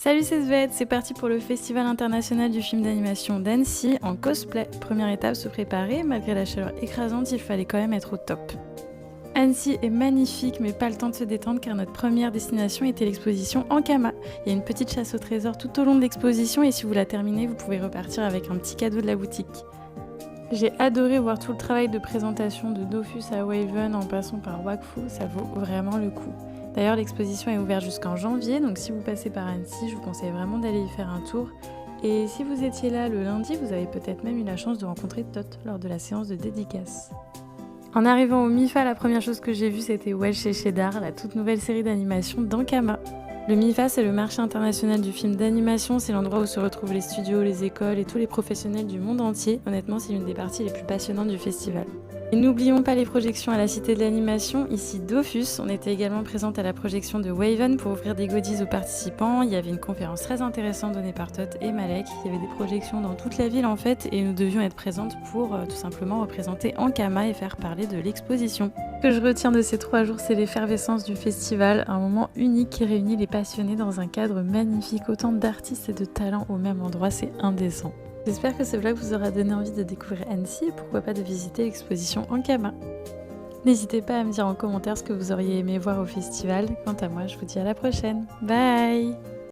Salut, c'est Svette, c'est parti pour le Festival international du film d'animation d'Annecy en cosplay. Première étape, se préparer. Malgré la chaleur écrasante, il fallait quand même être au top. Annecy est magnifique, mais pas le temps de se détendre car notre première destination était l'exposition Ankama. Il y a une petite chasse au trésor tout au long de l'exposition et si vous la terminez, vous pouvez repartir avec un petit cadeau de la boutique. J'ai adoré voir tout le travail de présentation de Dofus à Waven en passant par Wakfu, ça vaut vraiment le coup. D'ailleurs, l'exposition est ouverte jusqu'en janvier, donc si vous passez par Annecy, je vous conseille vraiment d'aller y faire un tour. Et si vous étiez là le lundi, vous avez peut-être même eu la chance de rencontrer Tot lors de la séance de dédicace. En arrivant au MIFA, la première chose que j'ai vue, c'était Welsh et Cheddar, la toute nouvelle série d'animation d'Ankama. Le MIFA, c'est le marché international du film d'animation, c'est l'endroit où se retrouvent les studios, les écoles et tous les professionnels du monde entier. Honnêtement, c'est l'une des parties les plus passionnantes du festival. Et n'oublions pas les projections à la Cité de l'Animation, ici Dofus. On était également présente à la projection de Waven pour offrir des goodies aux participants. Il y avait une conférence très intéressante donnée par Tot et Malek. Il y avait des projections dans toute la ville en fait et nous devions être présentes pour tout simplement représenter Ankama et faire parler de l'exposition. Ce que je retiens de ces 3 jours, c'est l'effervescence du festival, un moment unique qui réunit les passionnés dans un cadre magnifique, autant d'artistes et de talents au même endroit, c'est indécent. J'espère que ce vlog vous aura donné envie de découvrir Annecy et pourquoi pas de visiter l'exposition Ankama. N'hésitez pas à me dire en commentaire ce que vous auriez aimé voir au festival. Quant à moi, je vous dis à la prochaine. Bye!